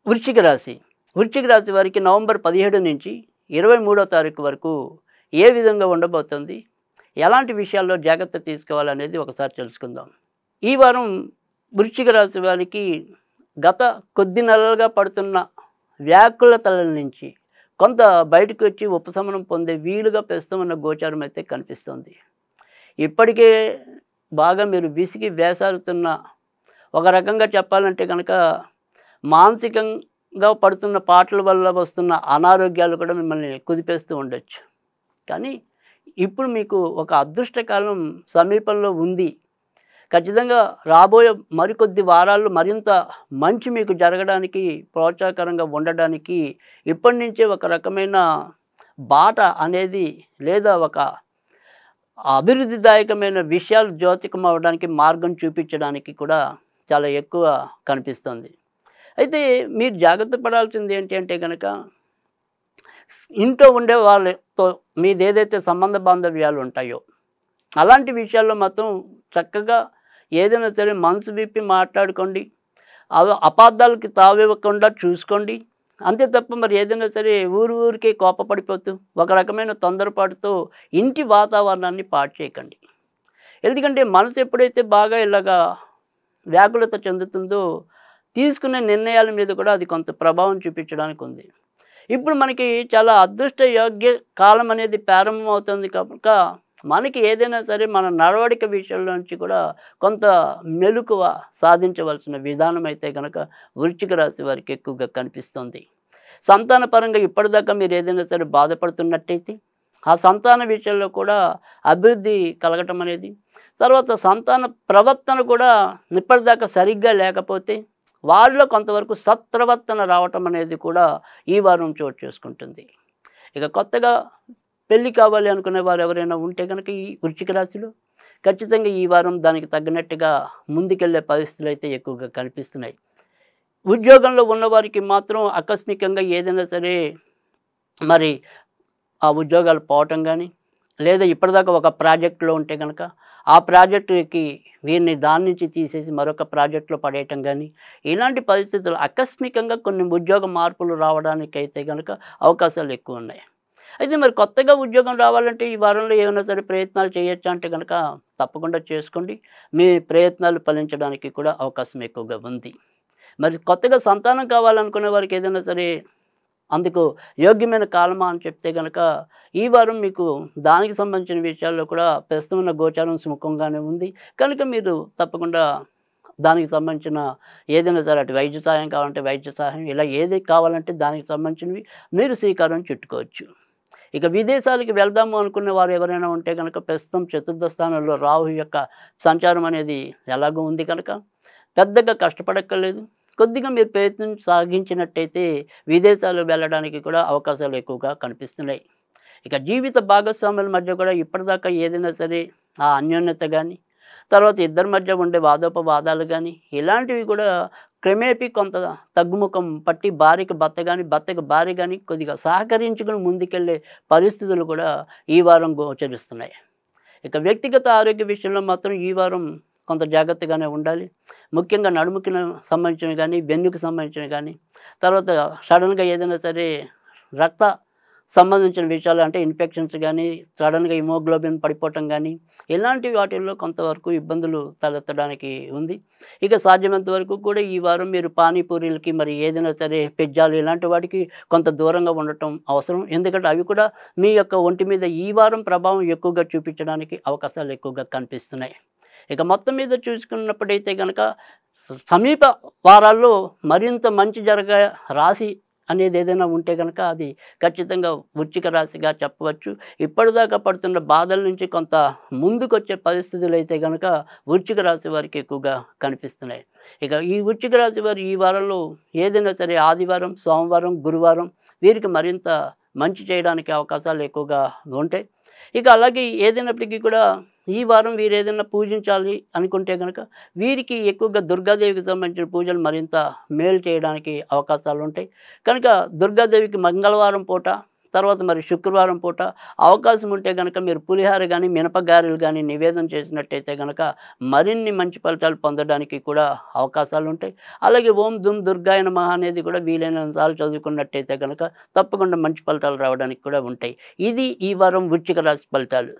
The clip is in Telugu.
వృశ్చిక రాశి. వృశ్చిక రాశి వారికి నవంబర్ 17 నుంచి 23వ తారీఖు వరకు ఏ విధంగా ఉండబోతుంది, ఎలాంటి విషయాల్లో జాగ్రత్త తీసుకోవాలనేది ఒకసారి తెలుసుకుందాం. ఈ వారం వృశ్చిక రాశి వారికి గత కొద్ది నెలలుగా పడుతున్న వ్యాకులతల నుంచి కొంత బయటకు వచ్చి ఉపశమనం పొందే వీలుగా ప్రస్తుతం ఉన్న గోచారం అయితే కనిపిస్తుంది. ఇప్పటికే బాగా మీరు విసిగి వేసారుతున్న, ఒక రకంగా చెప్పాలంటే కనుక మానసికంగా పడుతున్న పాటల వల్ల వస్తున్న అనారోగ్యాలు కూడా మిమ్మల్ని కుదిపేస్తూ ఉండొచ్చు. కానీ ఇప్పుడు మీకు ఒక అదృష్టకాలం సమీపంలో ఉంది. ఖచ్చితంగా రాబోయే మరికొద్ది వారాల్లో మరింత మంచి మీకు జరగడానికి, ప్రోత్సాహకరంగా ఉండడానికి ఇప్పటి నుంచే ఒక రకమైన బాట అనేది, లేదా ఒక అభివృద్ధిదాయకమైన విషయాలు జ్యోతికం అవ్వడానికి మార్గం చూపించడానికి కూడా చాలా ఎక్కువ కనిపిస్తుంది. అయితే మీరు జాగ్రత్త పడాల్సింది ఏంటి అంటే కనుక, ఇంట్లో ఉండే వాళ్ళతో మీదేదైతే సంబంధ బాంధవ్యాలు ఉంటాయో అలాంటి విషయాల్లో మాత్రం చక్కగా ఏదైనా సరే మనసు విప్పి మాట్లాడుకోండి. అపార్థాలకి తావివ్వకుండా చూసుకోండి. అంతే తప్ప మరి ఏదైనా సరే ఊరికే కోపపడిపోతూ ఒక రకమైన తొందరపాటుతో ఇంటి వాతావరణాన్ని పాడు చేయకండి. ఎందుకంటే మనసు ఎప్పుడైతే బాగా ఇలాగా వ్యాకులత చెందుతుందో తీసుకునే నిర్ణయాల మీద కూడా అది కొంత ప్రభావం చూపించడానికి ఉంది. ఇప్పుడు మనకి చాలా అదృష్ట యోగ్య కాలం అనేది ప్రారంభమవుతుంది కనుక మనకి ఏదైనా సరే మన నడవడిక విషయంలో నుంచి కూడా కొంత మెలకువ సాధించవలసిన విధానం అయితే కనుక వృశ్చిక రాశి వారికి ఎక్కువగా కనిపిస్తుంది. సంతాన పరంగా ఇప్పటిదాకా మీరు ఏదైనా సరే బాధపడుతున్నట్టయితే ఆ సంతాన విషయంలో కూడా అభివృద్ధి కలగటం అనేది, తర్వాత సంతాన ప్రవర్తన కూడా ఇప్పటిదాకా సరిగ్గా లేకపోతే వారిలో కొంతవరకు సత్ప్రవర్తన రావటం అనేది కూడా ఈ వారం చోటు చేసుకుంటుంది. ఇక కొత్తగా పెళ్ళి కావాలి అనుకునే వారు ఎవరైనా ఉంటే కనుక ఈ వృశ్చిక రాశిలో ఖచ్చితంగా ఈ వారం దానికి తగినట్టుగా ముందుకెళ్లే పరిస్థితులు అయితే ఎక్కువగా కనిపిస్తున్నాయి. ఉద్యోగంలో ఉన్నవారికి మాత్రం ఆకస్మికంగా ఏదైనా సరే మరి ఆ ఉద్యోగాలు పోవటం కానీ, లేదా ఇప్పటిదాకా ఒక ప్రాజెక్టులో ఉంటే కనుక ఆ ప్రాజెక్టుకి వీరిని దాని నుంచి తీసేసి మరొక ప్రాజెక్టులో పడేయటం కానీ, ఇలాంటి పరిస్థితులు ఆకస్మికంగా కొన్ని ఉద్యోగ మార్పులు రావడానికైతే కనుక అవకాశాలు ఎక్కువ ఉన్నాయి. అయితే మరి కొత్తగా ఉద్యోగం రావాలంటే ఈ వారంలో ఏమైనా సరే ప్రయత్నాలు చేయొచ్చా అంటే కనుక తప్పకుండా చేసుకోండి. మీ ప్రయత్నాలు ఫలించడానికి కూడా అవకాశం ఎక్కువగా ఉంది. మరి కొత్తగా సంతానం కావాలనుకునే వారికి ఏదైనా సరే అందుకు యోగ్యమైన కాలమా అని చెప్తే కనుక ఈ వారం మీకు దానికి సంబంధించిన విషయాల్లో కూడా ప్రస్తుతం ఉన్న గోచారం సుముఖంగానే ఉంది. కనుక మీరు తప్పకుండా దానికి సంబంధించిన ఏదైనా సరే అటు వైద్య సహాయం కావాలంటే వైద్య సహాయం, ఇలా ఏది కావాలంటే దానికి సంబంధించినవి మీరు శ్రీకారం చుట్టుకోవచ్చు. ఇక విదేశాలకు వెళ్దాము అనుకునే వారు ఎవరైనా ఉంటే కనుక ప్రస్తుతం చతుర్థ స్థానంలో రాహు యొక్క సంచారం అనేది ఎలాగో ఉంది కనుక పెద్దగా కష్టపడక్కర్లేదు. కొద్దిగా మీరు ప్రయత్నం సాగించినట్టయితే విదేశాలు వెళ్ళడానికి కూడా అవకాశాలు ఎక్కువగా కనిపిస్తున్నాయి. ఇక జీవిత భాగస్వాముల మధ్య కూడా ఇప్పటిదాకా ఏదైనా సరే ఆ అన్యోన్యత కానీ, తర్వాత ఇద్దరి మధ్య ఉండే వాదోపవాదాలు కానీ, ఇలాంటివి కూడా క్రమేపీ కొంత తగ్గుముఖం పట్టి భార్యకి భర్త కానీ, భర్తకి భార్య కానీ కొద్దిగా సహకరించుకుని ముందుకెళ్ళే పరిస్థితులు కూడా ఈ వారం గోచరిస్తున్నాయి. ఇక వ్యక్తిగత ఆరోగ్య విషయంలో మాత్రం ఈ వారం కొంత జాగ్రత్తగానే ఉండాలి. ముఖ్యంగా నడుముకి సంబంధించినవి కానీ, వెన్నుకు సంబంధించినవి కానీ, తర్వాత సడన్గా ఏదైనా సరే రక్త సంబంధించిన విషయాలు అంటే ఇన్ఫెక్షన్స్ కానీ, సడన్గా హిమోగ్లోబిన్ పడిపోవటం కానీ, ఇలాంటి వాటిల్లో కొంతవరకు ఇబ్బందులు తలెత్తడానికి ఉంది. ఇక సాధ్యమైనంత వరకు కూడా ఈ వారం మీరు పానీపూరీలకి మరి ఏదైనా సరే పిజ్జాలు ఇలాంటి వాటికి కొంత దూరంగా ఉండటం అవసరం. ఎందుకంటే అవి కూడా మీ యొక్క ఒంటి మీద ఈ వారం ప్రభావం ఎక్కువగా చూపించడానికి అవకాశాలు ఎక్కువగా కనిపిస్తున్నాయి. ఇక మొత్తం మీద చూసుకున్నప్పుడైతే కనుక సమీప వారాల్లో మరింత మంచి జరగే రాశి అనేది ఏదైనా ఉంటే కనుక అది ఖచ్చితంగా వృశ్చిక రాశిగా చెప్పవచ్చు. ఇప్పటిదాకా పడుతున్న బాధల నుంచి కొంత ముందుకొచ్చే పరిస్థితులు అయితే కనుక వృశ్చిక రాశి వారికి ఎక్కువగా కనిపిస్తున్నాయి. ఇక ఈ వృశ్చిక రాశి వారు ఈ వారంలో ఏదైనా సరే ఆదివారం, సోమవారం, గురువారం వీరికి మరింత మంచి చేయడానికి అవకాశాలు ఎక్కువగా ఉంటాయి. ఇక అలాగే ఏదైనప్పటికీ కూడా ఈ వారం వీరు ఏదైనా పూజించాలి అనుకుంటే కనుక వీరికి ఎక్కువగా దుర్గాదేవికి సంబంధించిన పూజలు మరింత మేలు చేయడానికి అవకాశాలు ఉంటాయి. కనుక దుర్గాదేవికి మంగళవారం పూట, తర్వాత మరి శుక్రవారం పూట అవకాశం ఉంటే గనక మీరు పులిహార గానీ, మినపగారెలు గానీ నివేదన చేసినట్టయితే గనక మరిన్ని మంచి ఫలితాలు పొందడానికి కూడా అవకాశాలుంటాయి. అలాగే ఓం దుమ్ దుర్గాయ నమః అనేది కూడా వీలైనంత సార్లు చదువుకున్నట్టయితే గనక తప్పకుండా మంచి ఫలితాలు రావడానికి కూడా ఉంటాయి. ఇది ఈ వారం వృశ్చిక రాశి ఫలితాలు.